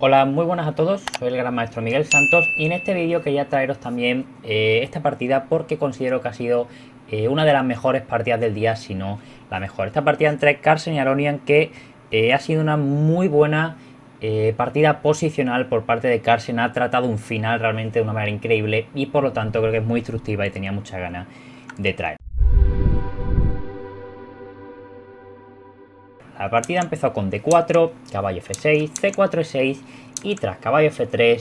Hola, muy buenas a todos, soy el gran maestro Miguel Santos y en este vídeo quería traeros también esta partida porque considero que ha sido una de las mejores partidas del día, si no la mejor. Esta partida entre Carlsen y Aronian que ha sido una muy buena partida posicional por parte de Carlsen. Ha tratado un final realmente de una manera increíble y por lo tanto creo que es muy instructiva y tenía muchas ganas de traer. La partida empezó con D4, caballo F6, C4, E6 y tras caballo F3,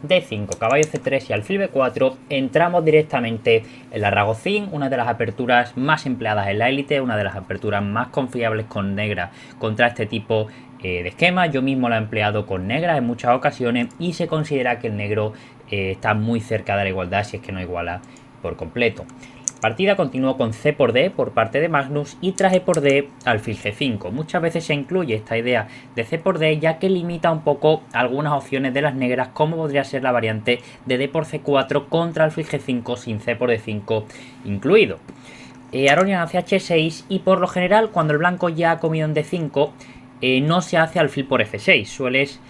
D5, caballo C3 y alfil B4 entramos directamente en la Ragozín, una de las aperturas más empleadas en la élite, una de las aperturas más confiables con negra contra este tipo de esquema. Yo mismo la he empleado con negra en muchas ocasiones y se considera que el negro está muy cerca de la igualdad, si es que no iguala por completo. Partida continuó con C por D por parte de Magnus y tras E por D alfil G5. Muchas veces se incluye esta idea de C por D ya que limita un poco algunas opciones de las negras, como podría ser la variante de D por C4 contra alfil G5 sin C por D5 incluido. Aronian hace H6 y por lo general cuando el blanco ya ha comido en D5 no se hace alfil por F6, sueles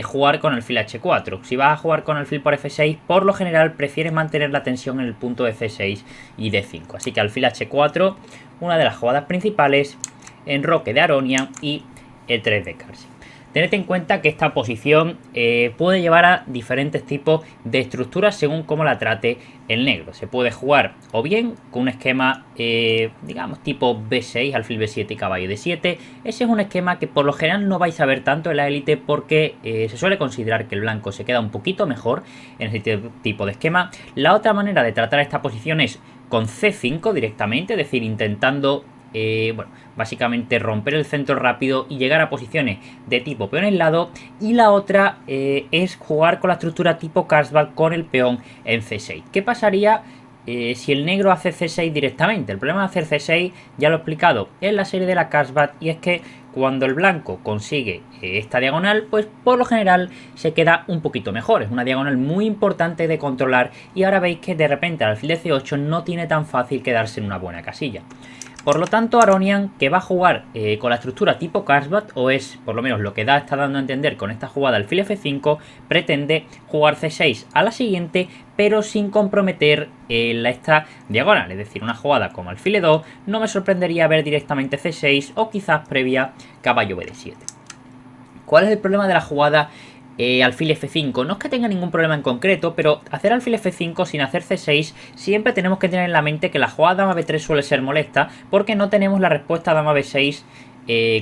jugar con alfil H4. Si vas a jugar con alfil por F6, por lo general prefieres mantener la tensión en el punto de C6 y D5. Así que alfil H4, una de las jugadas principales, enroque de Aronian y E3 de Carlsen. Tened en cuenta que esta posición puede llevar a diferentes tipos de estructuras según cómo la trate el negro. Se puede jugar o bien con un esquema, digamos, tipo B6, alfil B7 y caballo D7. Ese es un esquema que por lo general no vais a ver tanto en la élite porque se suele considerar que el blanco se queda un poquito mejor en ese tipo de esquema. La otra manera de tratar esta posición es con C5 directamente, es decir, intentando básicamente romper el centro rápido y llegar a posiciones de tipo peón aislado. Y la otra es jugar con la estructura tipo Carlsbad con el peón en C6. ¿Qué pasaría si el negro hace C6 directamente? El problema de hacer C6 ya lo he explicado en la serie de la Carlsbad, y es que cuando el blanco consigue esta diagonal, pues por lo general se queda un poquito mejor. Es una diagonal muy importante de controlar y ahora veis que de repente al alfil de C8 no tiene tan fácil quedarse en una buena casilla. Por lo tanto, Aronian, que va a jugar con la estructura tipo Carlsbad, o es por lo menos lo que está dando a entender con esta jugada alfil F5, pretende jugar C6 a la siguiente, pero sin comprometer esta diagonal. Es decir, una jugada como alfil E2 no me sorprendería ver directamente C6 o quizás previa caballo BD7. ¿Cuál es el problema de la jugada alfil F5? No es que tenga ningún problema en concreto, pero hacer alfil F5 sin hacer C6 siempre tenemos que tener en la mente que la jugada dama B3 suele ser molesta porque no tenemos la respuesta dama B6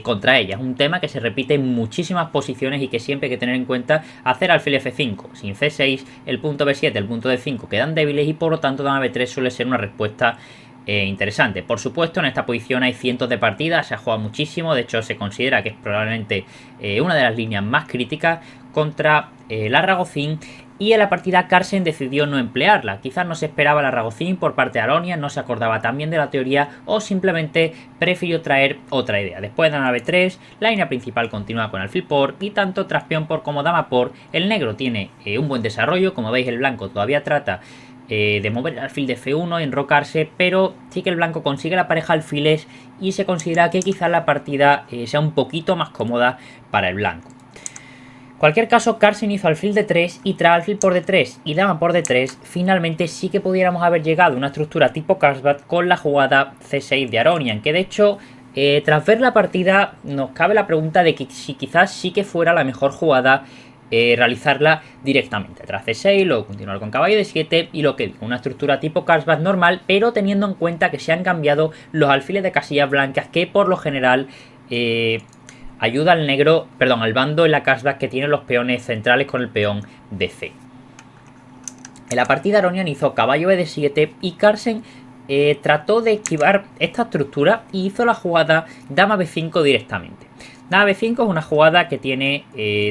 contra ella. Es un tema que se repite en muchísimas posiciones y que siempre hay que tener en cuenta. Hacer alfil F5 sin C6, el punto B7, el punto D5 quedan débiles y por lo tanto dama B3 suele ser una respuesta interesante. Por supuesto, en esta posición hay cientos de partidas, se ha jugado muchísimo, de hecho se considera que es probablemente una de las líneas más críticas contra la Ragozín, y en la partida Carlsen decidió no emplearla. Quizás no se esperaba la Ragozín por parte de Aronian, no se acordaba también de la teoría o simplemente prefirió traer otra idea. Después de dama B3, la línea principal continúa con alfil por y tanto tras peón por como dama por. El negro tiene un buen desarrollo, como veis el blanco todavía trata de mover el alfil de F1 y enrocarse, pero sí que el blanco consigue la pareja alfiles y se considera que quizás la partida sea un poquito más cómoda para el blanco. En cualquier caso, Carlsen hizo alfil de 3 y tras alfil por D3 y dama por D3, finalmente sí que pudiéramos haber llegado a una estructura tipo Carlsbad con la jugada C6 de Aronian, que de hecho tras ver la partida nos cabe la pregunta de que si quizás sí que fuera la mejor jugada realizarla directamente tras C6, luego continuar con caballo D7 y lo que una estructura tipo Carlsbad normal, pero teniendo en cuenta que se han cambiado los alfiles de casillas blancas que por lo general ayuda al negro, perdón, al bando en la Carlsbad que tiene los peones centrales con el peón de C. En la partida Aronian hizo caballo BD7 y Carlsen trató de esquivar esta estructura y hizo la jugada dama B5 directamente. Dama B5 es una jugada que tiene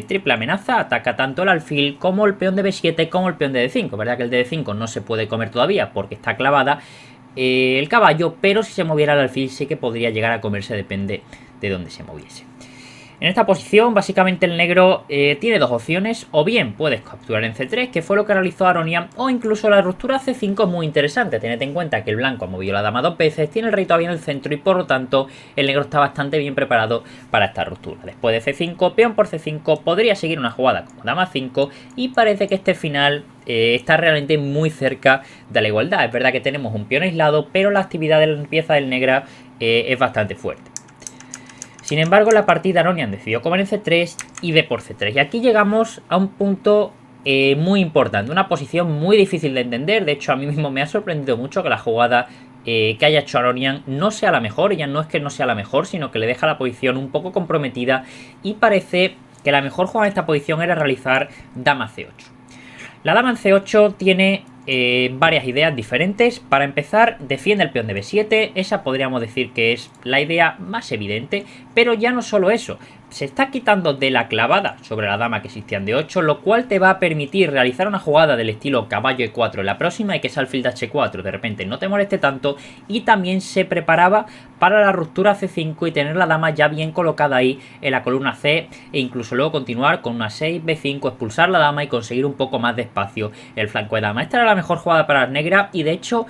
triple amenaza, ataca tanto el alfil como el peón de B7 como el peón de D5. Verdad que el de D5 no se puede comer todavía porque está clavada el caballo, pero si se moviera el alfil sí que podría llegar a comerse, depende de dónde se moviese. En esta posición, básicamente el negro tiene dos opciones, o bien puedes capturar en C3, que fue lo que realizó Aronian, o incluso la ruptura C5 es muy interesante. Tened en cuenta que el blanco ha movido la dama dos veces, tiene el rey todavía en el centro y por lo tanto el negro está bastante bien preparado para esta ruptura. Después de C5, peón por C5, podría seguir una jugada como dama 5 y parece que este final está realmente muy cerca de la igualdad. Es verdad que tenemos un peón aislado, pero la actividad de la pieza del negro es bastante fuerte. Sin embargo, la partida Aronian decidió comer en C3 y B por C3. Y aquí llegamos a un punto muy importante, una posición muy difícil de entender. De hecho, a mí mismo me ha sorprendido mucho que la jugada que haya hecho Aronian no sea la mejor. Ya no es que no sea la mejor, sino que le deja la posición un poco comprometida. Y parece que la mejor jugada en esta posición era realizar dama C8. La dama en C8 tiene varias ideas diferentes. Para empezar, defiende el peón de B7. Esa podríamos decir que es la idea más evidente. Pero ya no solo eso. Se está quitando de la clavada sobre la dama que existía en D8, lo cual te va a permitir realizar una jugada del estilo caballo E4 en la próxima y que ese alfil de H4 de repente no te moleste tanto. Y también se preparaba para la ruptura C5 y tener la dama ya bien colocada ahí en la columna C e incluso luego continuar con una 6, B5, expulsar la dama y conseguir un poco más de espacio el flanco de dama. Esta era la mejor jugada para la negra y de hecho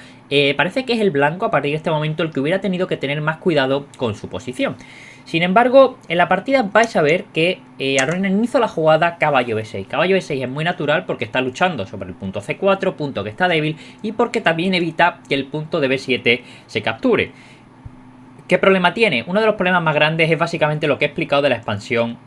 parece que es el blanco a partir de este momento el que hubiera tenido que tener más cuidado con su posición. Sin embargo, en la partida vais a ver que Aronian hizo la jugada caballo B6. Caballo B6 es muy natural porque está luchando sobre el punto C4, punto que está débil, y porque también evita que el punto de B7 se capture. ¿Qué problema tiene? Uno de los problemas más grandes es básicamente lo que he explicado de la expansión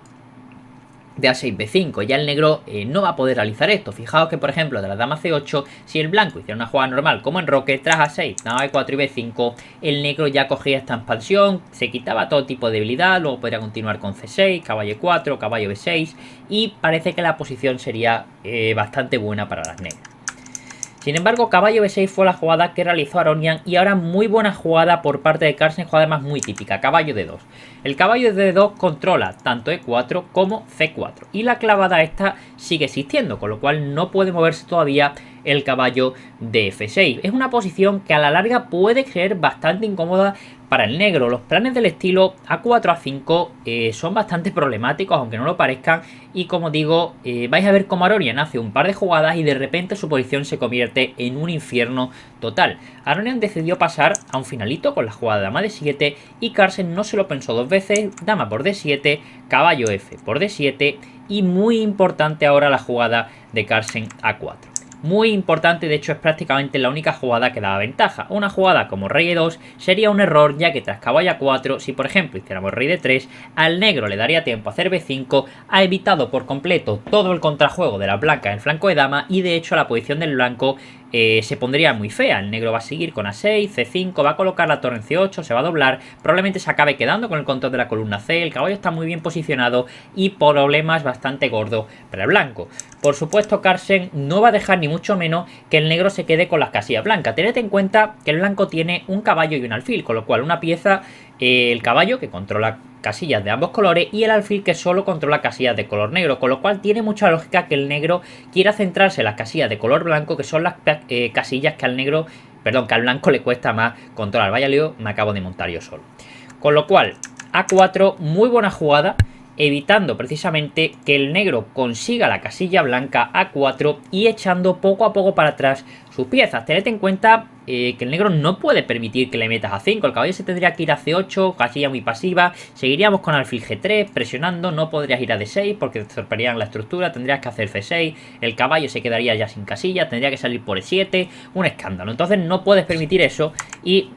de A6, B5. Ya el negro no va a poder realizar esto. Fijaos que, por ejemplo, de la dama C8, si el blanco hiciera una jugada normal como en Roque, tras A6, dama B4 y B5, el negro ya cogía esta expansión, se quitaba todo tipo de debilidad, luego podría continuar con C6, caballo E4, caballo B6, y parece que la posición sería bastante buena para las negras. Sin embargo, caballo B6 fue la jugada que realizó Aronian y ahora muy buena jugada por parte de Carlsen, jugada además muy típica, caballo D2. El caballo de D2 controla tanto E4 como C4 y la clavada esta sigue existiendo, con lo cual no puede moverse todavía el caballo de F6. Es una posición que a la larga puede ser bastante incómoda para el negro. Los planes del estilo A4, A5 son bastante problemáticos, aunque no lo parezcan. Y como digo, vais a ver cómo Aronian hace un par de jugadas y de repente su posición se convierte en un infierno total. Aronian decidió pasar a un finalito con la jugada de dama D7 y Carlsen no se lo pensó dos veces. Dama por D7, caballo F por D7 y muy importante ahora la jugada de Carlsen A4. Muy importante, de hecho es prácticamente la única jugada que daba ventaja. Una jugada como rey E2 sería un error, ya que tras caballo A4, si por ejemplo hiciéramos rey D3, al negro le daría tiempo a hacer B5, ha evitado por completo todo el contrajuego de la blanca en el flanco de dama y de hecho la posición del blanco se pondría muy fea. El negro va a seguir con A6, C5, va a colocar la torre en C8, se va a doblar, probablemente se acabe quedando con el control de la columna C, el caballo está muy bien posicionado y problemas bastante gordos para el blanco. Por supuesto, Carlsen no va a dejar ni mucho menos que el negro se quede con las casillas blancas. Tened en cuenta que el blanco tiene un caballo y un alfil, con lo cual una pieza, el caballo que controla casillas de ambos colores y el alfil que solo controla casillas de color negro, con lo cual tiene mucha lógica que el negro quiera centrarse en las casillas de color blanco, que son las casillas que que al blanco le cuesta más controlar. Vaya lío, me acabo de montar yo solo. Con lo cual, A4, muy buena jugada, evitando precisamente que el negro consiga la casilla blanca A4 y echando poco a poco para atrás sus piezas. Tened en cuenta que el negro no puede permitir que le metas A5, el caballo se tendría que ir a C8, casilla muy pasiva, seguiríamos con alfil G3 presionando, no podrías ir a D6 porque te sorprenderían la estructura, tendrías que hacer C6, el caballo se quedaría ya sin casilla, tendría que salir por E7, un escándalo. Entonces no puedes permitir eso y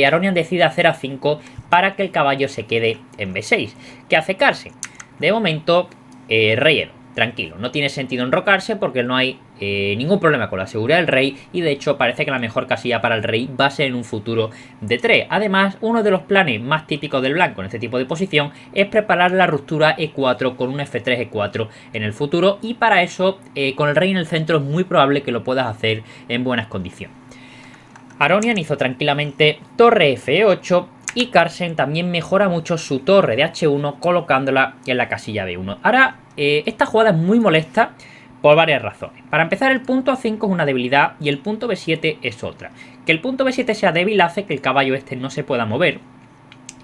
Aronian decide hacer A5 para que el caballo se quede en B6. ¿Qué hace Carlsen? De momento, rey E2, tranquilo, no tiene sentido enrocarse porque no hay ningún problema con la seguridad del rey y de hecho parece que la mejor casilla para el rey va a ser en un futuro D3. Además, uno de los planes más típicos del blanco en este tipo de posición es preparar la ruptura E4 con un F3 E4 en el futuro y para eso con el rey en el centro es muy probable que lo puedas hacer en buenas condiciones. Aronian hizo tranquilamente torre F8 y Carlsen también mejora mucho su torre de H1 colocándola en la casilla B1. Ahora, esta jugada es muy molesta por varias razones. Para empezar, el punto A5 es una debilidad y el punto B7 es otra. Que el punto B7 sea débil hace que el caballo este no se pueda mover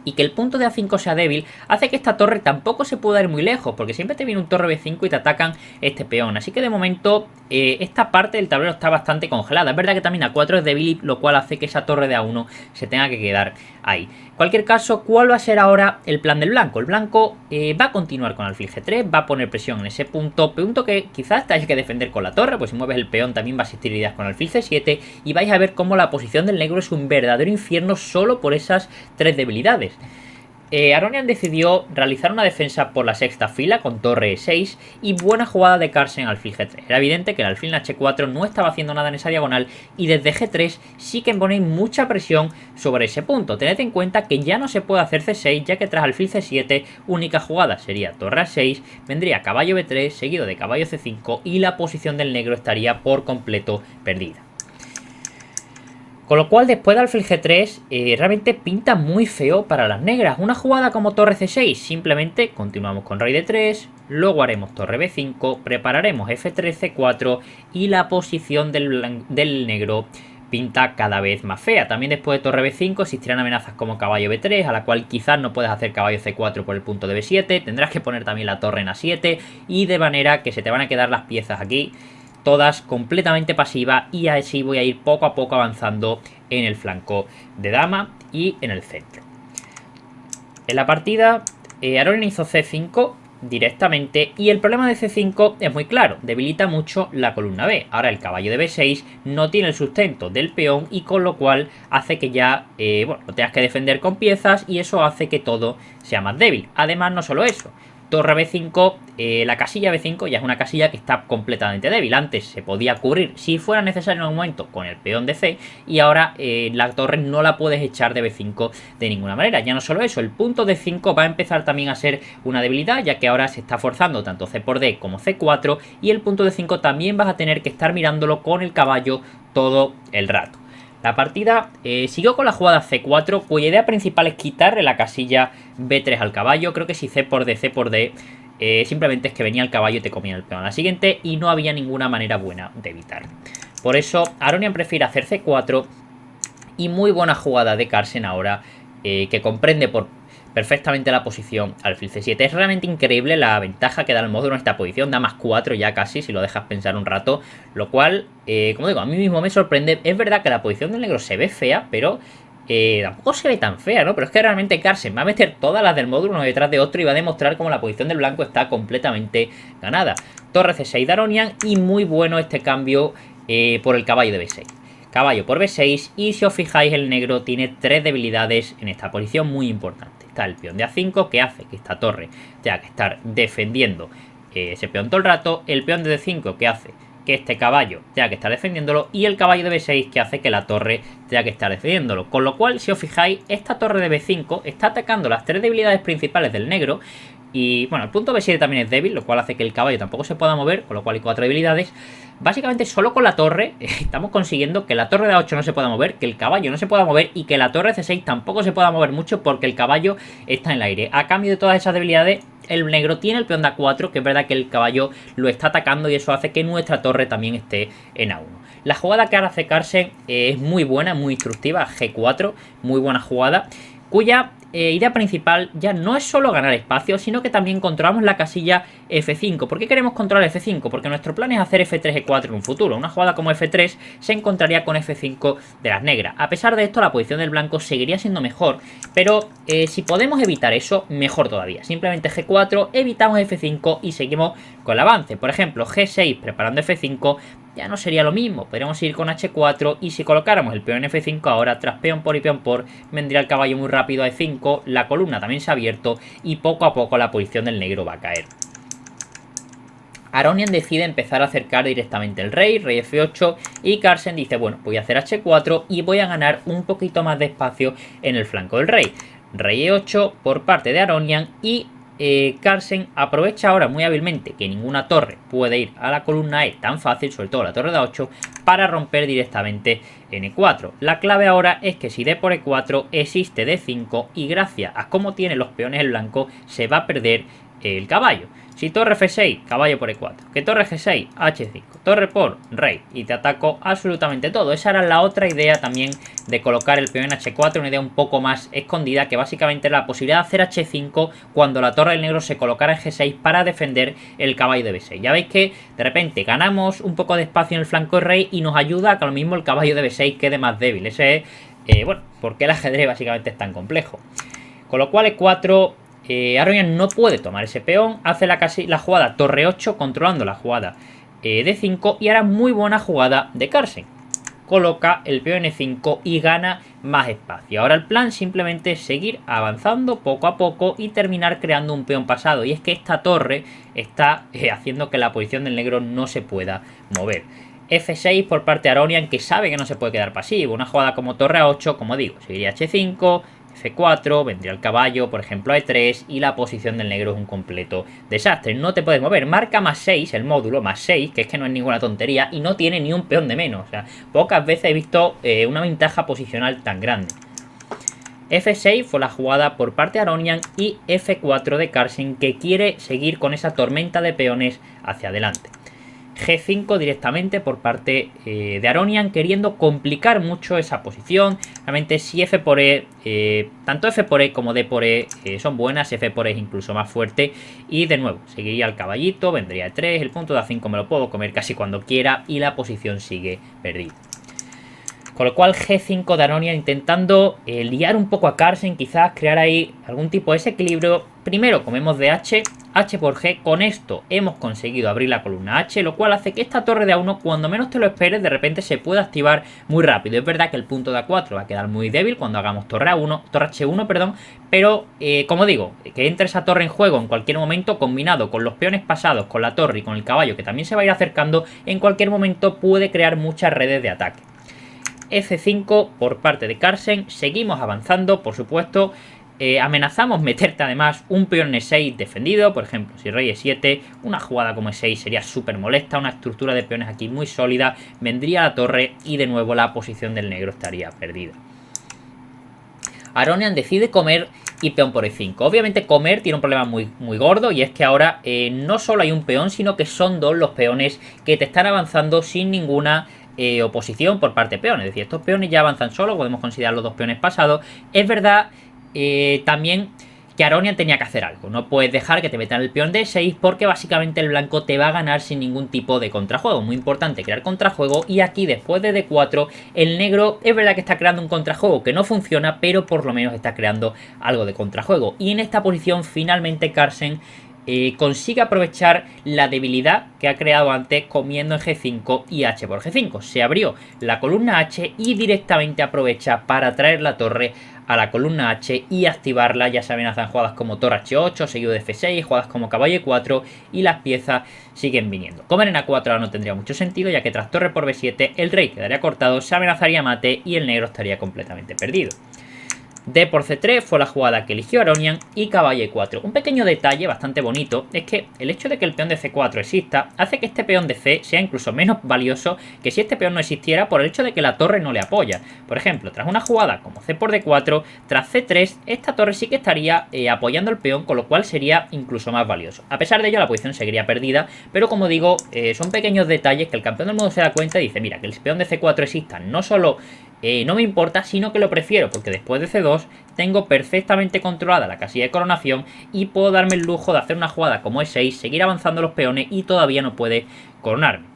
y que el punto de A5 sea débil hace que esta torre tampoco se pueda ir muy lejos, porque siempre te viene un torre B5 y te atacan este peón. Así que de momento esta parte del tablero está bastante congelada. Es verdad que también A4 es débil, lo cual hace que esa torre de A1 se tenga que quedar ahí. En cualquier caso, ¿cuál va a ser ahora el plan del blanco? El blanco va a continuar con alfil G3, va a poner presión en ese punto que quizás tengáis que defender con la torre, pues si mueves el peón también va a existir ideas con alfil C7 y vais a ver cómo la posición del negro es un verdadero infierno solo por esas 3 debilidades. Aronian decidió realizar una defensa por la sexta fila con torre E6 y buena jugada de Carlsen alfil G3. Era evidente que el alfil en H4 no estaba haciendo nada en esa diagonal y desde G3 sí que ponéis mucha presión sobre ese punto. Tened en cuenta que ya no se puede hacer C6, ya que tras alfil C7 única jugada sería torre A6, vendría caballo B3 seguido de caballo C5 y la posición del negro estaría por completo perdida. Con lo cual después de alfil G3 realmente pinta muy feo para las negras. Una jugada como torre C6, simplemente continuamos con rey D3, luego haremos torre B5, prepararemos F3, C4 y la posición del negro pinta cada vez más fea. También después de torre B5 existirán amenazas como caballo B3, a la cual quizás no puedes hacer caballo C4 por el punto de B7, tendrás que poner también la torre en A7 y de manera que se te van a quedar las piezas aquí todas completamente pasivas y así voy a ir poco a poco avanzando en el flanco de dama y en el centro. En la partida Aronian hizo C5 directamente y el problema de C5 es muy claro, debilita mucho la columna B. Ahora el caballo de B6 no tiene el sustento del peón y con lo cual hace que ya lo tengas que defender con piezas y eso hace que todo sea más débil. Además no solo eso, torre B5, la casilla B5 ya es una casilla que está completamente débil. Antes se podía cubrir si fuera necesario en algún momento con el peón de C y ahora la torre no la puedes echar de B5 de ninguna manera. Ya no solo eso, el punto de 5 va a empezar también a ser una debilidad, ya que ahora se está forzando tanto C por D como C4 y el punto de 5 también vas a tener que estar mirándolo con el caballo todo el rato. La partida siguió con la jugada C4, cuya idea principal es quitarle la casilla B3 al caballo. Creo que si C por D, simplemente es que venía el caballo y te comía el peón a la siguiente y no había ninguna manera buena de evitar. Por eso Aronian prefiere hacer C4 y muy buena jugada de Carlsen ahora, que comprende perfectamente la posición alfil C7. Es realmente increíble la ventaja que da el módulo en esta posición, da más 4 ya casi si lo dejas pensar un rato, lo cual, como digo, a mí mismo me sorprende. Es verdad que la posición del negro se ve fea, pero tampoco se ve tan fea, ¿no? Pero es que realmente Carlsen va a meter todas las del módulo uno detrás de otro y va a demostrar cómo la posición del blanco está completamente ganada. Torre C6 de Aronian y muy bueno este cambio por el caballo de B6. Caballo por B6 y si os fijáis el negro tiene 3 debilidades en esta posición muy importantes. Está el peón de A5 que hace que esta torre tenga que estar defendiendo ese peón todo el rato, el peón de D5 que hace que este caballo tenga que estar defendiéndolo y el caballo de B6 que hace que la torre tenga que estar defendiéndolo. Con lo cual, si os fijáis, esta torre de B5 está atacando las 3 debilidades principales del negro. Y bueno, el punto B7 también es débil, lo cual hace que el caballo tampoco se pueda mover, con lo cual hay 4 debilidades. Básicamente solo con la torre estamos consiguiendo que la torre de A8 no se pueda mover, que el caballo no se pueda mover y que la torre C6 tampoco se pueda mover mucho porque el caballo está en el aire. A cambio de todas esas debilidades, el negro tiene el peón de A4, que es verdad que el caballo lo está atacando y eso hace que nuestra torre también esté en A1. La jugada que ahora hace Carlsen es muy buena, muy instructiva, G4, muy buena jugada, cuya idea principal ya no es solo ganar espacio, sino que también controlamos la casilla F5. ¿Por qué queremos controlar F5? Porque nuestro plan es hacer F3, E4 en un futuro. Una jugada como F3 se encontraría con F5 de las negras. A pesar de esto, la posición del blanco seguiría siendo mejor, pero si podemos evitar eso, mejor todavía. Simplemente G4, evitamos F5 y seguimos con el avance. Por ejemplo, G6 preparando F5 ya no sería lo mismo, podríamos ir con H4 y si colocáramos el peón en F5 ahora, tras peón por y peón por, vendría el caballo muy rápido a E5, la columna también se ha abierto y poco a poco la posición del negro va a caer. Aronian decide empezar a acercar directamente el rey F8 y Carlsen dice, bueno, voy a hacer H4 y voy a ganar un poquito más de espacio en el flanco del rey. Rey E8 por parte de Aronian y Carlsen aprovecha ahora muy hábilmente que ninguna torre puede ir a la columna E tan fácil, sobre todo la torre de A8, para romper directamente en E4. La clave ahora es que si D por E4 existe D5 y gracias a cómo tiene los peones el blanco se va a perder el caballo. Si torre F6, caballo por E4. Que torre G6, H5. Torre por rey. Y te ataco absolutamente todo. Esa era la otra idea también de colocar el peón en H4. Una idea un poco más escondida, que básicamente era la posibilidad de hacer H5 cuando la torre del negro se colocara en G6 para defender el caballo de B6. Ya veis que de repente ganamos un poco de espacio en el flanco del rey y nos ayuda a que lo mismo el caballo de B6 quede más débil. Ese es, bueno, porque el ajedrez básicamente es tan complejo. Con lo cual E4... Aronian no puede tomar ese peón, hace la jugada torre 8 controlando la jugada D5 y hará muy buena jugada de Carlsen. Coloca el peón E5 y gana más espacio. Ahora el plan simplemente es seguir avanzando poco a poco y terminar creando un peón pasado. Y es que esta torre está haciendo que la posición del negro no se pueda mover. F6 por parte de Aronian, que sabe que no se puede quedar pasivo. Una jugada como torre A8, como digo, seguiría H5... F4, vendría el caballo, por ejemplo, a E3 y la posición del negro es un completo desastre. No te puedes mover. Marca más 6, el módulo, más 6, que es que no es ninguna tontería y no tiene ni un peón de menos. O sea, pocas veces he visto una ventaja posicional tan grande. F6 fue la jugada por parte de Aronian y F4 de Carlsen, que quiere seguir con esa tormenta de peones hacia adelante. G5 directamente por parte de Aronian, queriendo complicar mucho esa posición. Realmente si F por E, tanto F por E como D por E son buenas, F por E es incluso más fuerte. Y de nuevo, seguiría el caballito, vendría E3, el punto de A5 me lo puedo comer casi cuando quiera y la posición sigue perdida. Con lo cual G5 de Aronian intentando liar un poco a Carlsen, quizás crear ahí algún tipo de desequilibrio. Primero comemos de H, H por G, con esto hemos conseguido abrir la columna H, lo cual hace que esta torre de A1, cuando menos te lo esperes, de repente se pueda activar muy rápido. Es verdad que el punto de A4 va a quedar muy débil cuando hagamos torre A1, torre H1, perdón, pero como digo, que entre esa torre en juego en cualquier momento, combinado con los peones pasados, con la torre y con el caballo que también se va a ir acercando, en cualquier momento puede crear muchas redes de ataque. F5 por parte de Carlsen, seguimos avanzando, por supuesto. Amenazamos meterte además un peón E6 defendido, por ejemplo, si rey E7, una jugada como E6 sería súper molesta, una estructura de peones aquí muy sólida, vendría la torre y de nuevo la posición del negro estaría perdida. Aronian decide comer y peón por E5. Obviamente comer tiene un problema muy gordo y es que ahora no solo hay un peón, sino que son dos los peones que te están avanzando sin ninguna oposición por parte de peones. Es decir, estos peones ya avanzan solos, podemos considerar los dos peones pasados. Es verdad también que Aronian tenía que hacer algo. No puedes dejar que te metan el peón de 6 porque básicamente el blanco te va a ganar sin ningún tipo de contrajuego. Muy importante crear contrajuego y aquí después de D4 el negro es verdad que está creando un contrajuego que no funciona, pero por lo menos está creando algo de contrajuego. Y en esta posición finalmente Carlsen consigue aprovechar la debilidad que ha creado antes comiendo en G5 y H por G5. Se abrió la columna H y directamente aprovecha para traer la torre a la columna H y activarla. Ya se amenazan jugadas como torre H8, seguido de F6, jugadas como caballo E4 y las piezas siguen viniendo. Comer en A4 ahora no tendría mucho sentido, ya que tras torre por B7 el rey quedaría cortado, se amenazaría mate y el negro estaría completamente perdido. D por C3 fue la jugada que eligió Aronian y caballo E4. Un pequeño detalle bastante bonito es que el hecho de que el peón de C4 exista hace que este peón de C sea incluso menos valioso que si este peón no existiera por el hecho de que la torre no le apoya. Por ejemplo, tras una jugada como C por D4, tras C3, esta torre sí que estaría apoyando el peón, con lo cual sería incluso más valioso. A pesar de ello, la posición seguiría perdida, pero como digo, son pequeños detalles que el campeón del mundo se da cuenta y dice, mira, que el peón de C4 exista no solo no me importa, sino que lo prefiero, porque después de C2 tengo perfectamente controlada la casilla de coronación y puedo darme el lujo de hacer una jugada como E6, seguir avanzando los peones y todavía no puede coronarme.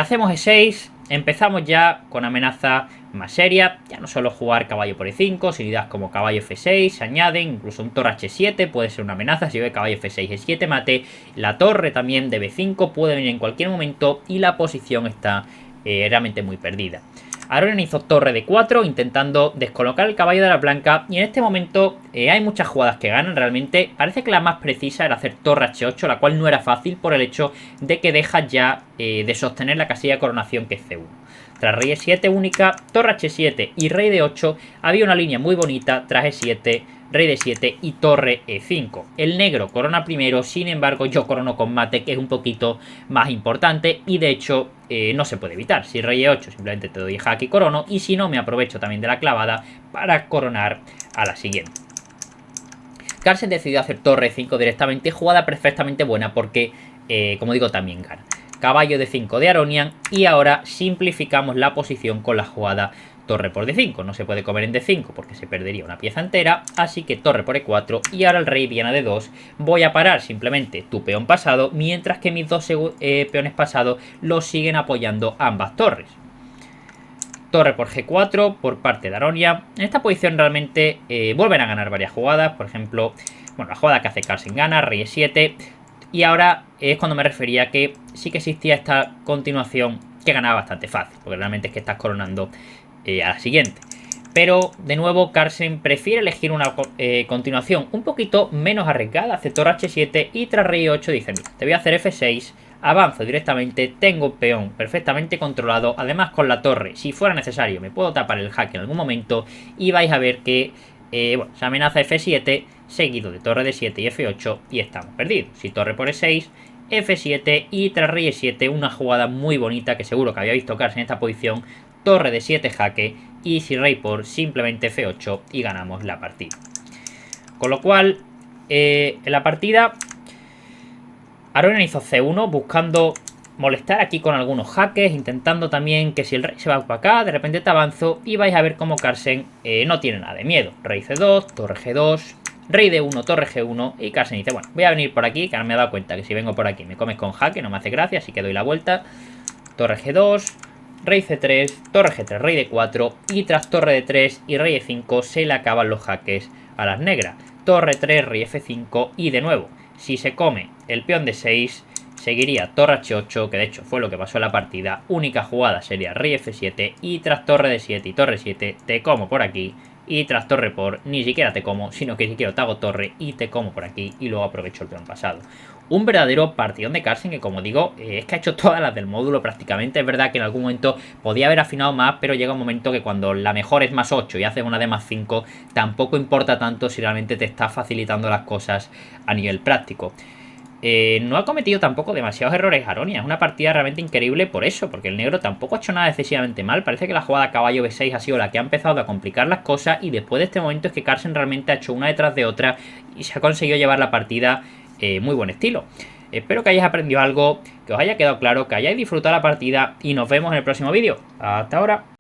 Hacemos E6, empezamos ya con amenaza más seria, ya no solo jugar caballo por E5, sino ideas como caballo F6, se añaden, incluso un torre H7 puede ser una amenaza, si ve caballo F6, E7 mate, la torre también de B5 puede venir en cualquier momento y la posición está realmente muy perdida. Aronian hizo torre de 4 intentando descolocar el caballo de la blanca y en este momento hay muchas jugadas que ganan realmente. Parece que la más precisa era hacer torre H8, la cual no era fácil por el hecho de que deja ya de sostener la casilla de coronación que es C1. Tras rey E7 única, torre H7 y rey D8 había una línea muy bonita tras E7, rey D7 y torre E5. El negro corona primero, sin embargo yo corono con mate, que es un poquito más importante y de hecho no se puede evitar. Si rey E8 simplemente te doy jaque y corono, y si no me aprovecho también de la clavada para coronar a la siguiente. Carlsen decidió hacer torre 5 directamente, jugada perfectamente buena porque, como digo, también gana. Caballo de 5 de Aronian y ahora simplificamos la posición con la jugada torre por D5. No se puede comer en D5 porque se perdería una pieza entera, así que torre por E4 y ahora el rey viene a D2. Voy a parar simplemente tu peón pasado, mientras que mis dos peones pasados los siguen apoyando ambas torres. Torre por G4 por parte de Aronia. En esta posición realmente vuelven a ganar varias jugadas. Por ejemplo, bueno, la jugada que hace Carlsen gana, rey E7. Y ahora es cuando me refería que sí que existía esta continuación que ganaba bastante fácil, porque realmente es que estás coronando a la siguiente. Pero, de nuevo, Carlsen prefiere elegir una continuación un poquito menos arriesgada. Hace torre H7 y tras rey 8 dice, mira, te voy a hacer F6, avanzo directamente, tengo peón perfectamente controlado. Además, con la torre, si fuera necesario, me puedo tapar el jaque en algún momento. Y vais a ver que bueno, se amenaza F7, seguido de torre D7 y F8 y estamos perdidos. Si torre por E6, F7 y tras rey E7, una jugada muy bonita que seguro que había visto Carlsen en esta posición. Torre D7 jaque y si rey por simplemente F8 y ganamos la partida. Con lo cual, en la partida, Aronian hizo C1 buscando molestar aquí con algunos jaques, intentando también que si el rey se va para acá, de repente te avanzo y vais a ver cómo Carlsen no tiene nada de miedo. Rey C2, torre G2, rey D1, torre G1 y Carlsen dice, bueno, voy a venir por aquí, que ahora me he dado cuenta que si vengo por aquí me comes con jaque, no me hace gracia, así que doy la vuelta. Torre G2, rey C3, torre G3, rey D4 y tras torre D3 y rey E5 se le acaban los jaques a las negras. Torre 3, rey F5 y de nuevo, si se come el peón D6, seguiría torre H8, que de hecho fue lo que pasó en la partida. Única jugada sería rey F7 y tras torre D7 y torre 7 te como por aquí. Y tras torre por ni siquiera te como, sino que si quiero te hago torre y te como por aquí y luego aprovecho el peón pasado. Un verdadero partidón de Carlsen que, como digo, es que ha hecho todas las del módulo prácticamente. Es verdad que en algún momento podía haber afinado más, pero llega un momento que cuando la mejor es más 8 y haces una de más 5, tampoco importa tanto si realmente te está facilitando las cosas a nivel práctico. No ha cometido tampoco demasiados errores Aronia. Es una partida realmente increíble por eso, porque el negro tampoco ha hecho nada excesivamente mal. Parece que la jugada caballo B6 ha sido la que ha empezado a complicar las cosas y después de este momento es que Carlsen realmente ha hecho una detrás de otra y se ha conseguido llevar la partida muy buen estilo. Espero que hayáis aprendido algo, que os haya quedado claro, que hayáis disfrutado la partida y nos vemos en el próximo vídeo. Hasta ahora.